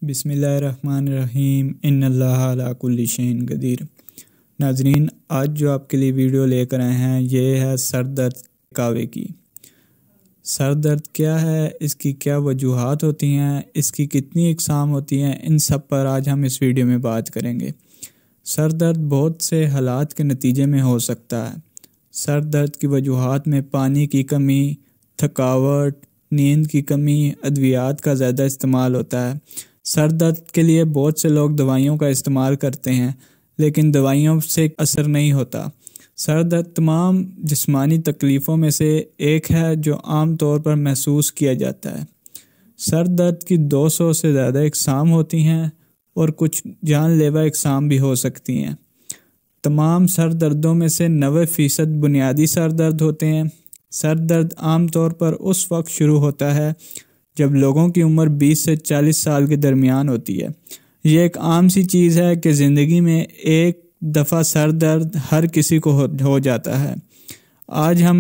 بسم اللہ الرحمن الرحیم ان اللہ علی کل شیء قدیر۔ ناظرین، آج جو آپ کے لیے ویڈیو لے کر آئے ہیں یہ ہے سر درد کہوے کی۔ سر درد کیا ہے، اس کی کیا وجوہات ہوتی ہیں، اس کی کتنی اقسام ہوتی ہیں، ان سب پر آج ہم اس ویڈیو میں بات کریں گے۔ سر درد بہت سے حالات کے نتیجے میں ہو سکتا ہے۔ سر درد کی وجوہات میں پانی کی کمی، تھکاوٹ، نیند کی کمی، ادویات کا زیادہ استعمال ہوتا ہے۔ سر درد کے لیے بہت سے لوگ دوائیوں کا استعمال کرتے ہیں، لیکن دوائیوں سے اثر نہیں ہوتا۔ سر درد تمام جسمانی تکلیفوں میں سے ایک ہے جو عام طور پر محسوس کیا جاتا ہے۔ سر درد کی 200 سے زیادہ اقسام ہوتی ہیں اور کچھ جان لیوا اقسام بھی ہو سکتی ہیں۔ تمام سر دردوں میں سے 90% بنیادی سر درد ہوتے ہیں۔ سر درد عام طور پر اس وقت شروع ہوتا ہے جب لوگوں کی عمر 20 سے 40 سال کے درمیان ہوتی ہے۔ یہ ایک عام سی چیز ہے کہ زندگی میں ایک دفعہ سر درد ہر کسی کو ہو جاتا ہے۔ آج ہم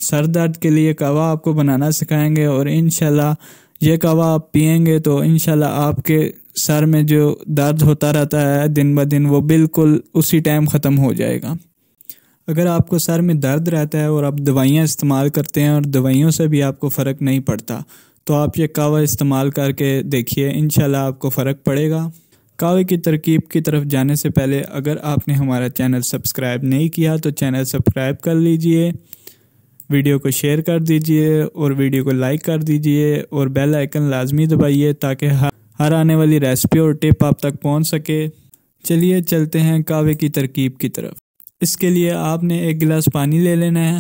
سر درد کے لیے قہوہ آپ کو بنانا سکھائیں گے، اور انشاءاللہ یہ قہوہ آپ پئیں گے تو انشاءاللہ آپ کے سر میں جو درد ہوتا رہتا ہے دن بہ دن وہ بالکل اسی ٹائم ختم ہو جائے گا۔ اگر آپ کو سر میں درد رہتا ہے اور آپ دوائیاں استعمال کرتے ہیں اور دوائیوں سے بھی آپ کو فرق نہیں پڑتا، تو آپ یہ قہوہ استعمال کر کے دیکھیے، انشاءاللہ آپ کو فرق پڑے گا۔ قہوے کی ترکیب کی طرف جانے سے پہلے اگر آپ نے ہمارا چینل سبسکرائب نہیں کیا تو چینل سبسکرائب کر لیجئے، ویڈیو کو شیئر کر دیجئے اور ویڈیو کو لائک کر دیجئے، اور بیل آئیکن لازمی دبائیے تاکہ ہر آنے والی ریسپی اور ٹپ آپ تک پہنچ سکے۔ چلیے چلتے ہیں قہوے کی ترکیب کی طرف۔ اس کے لیے آپ نے 1 گلاس پانی لے لینا ہے،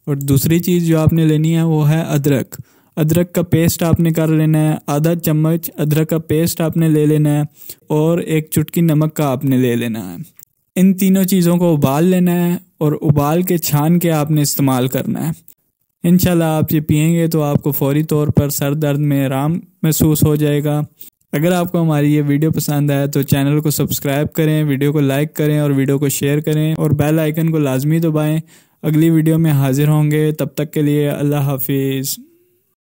اور دوسری چیز جو آپ نے لینی ہے وہ ہے ادرک۔ ادرک کا پیسٹ آپ نے کر لینا ہے، آدھا چمچ ادرک کا پیسٹ آپ نے لے لینا ہے، اور 1 چٹکی نمک کا آپ نے لے لینا ہے۔ ان تینوں چیزوں کو ابال لینا ہے، اور ابال کے چھان کے آپ نے استعمال کرنا ہے۔ انشاءاللہ آپ یہ پئیں گے تو آپ کو فوری طور پر سر درد میں آرام محسوس ہو جائے گا۔ اگر آپ کو ہماری یہ ویڈیو پسند آئے تو چینل کو سبسکرائب کریں، ویڈیو کو لائک کریں اور ویڈیو کو شیئر کریں، اور بیل آئیکن کو لازمی دبائیں۔ اگلی ویڈیو میں حاضر ہوں گے، تب تک کے لیے اللہ حافظ۔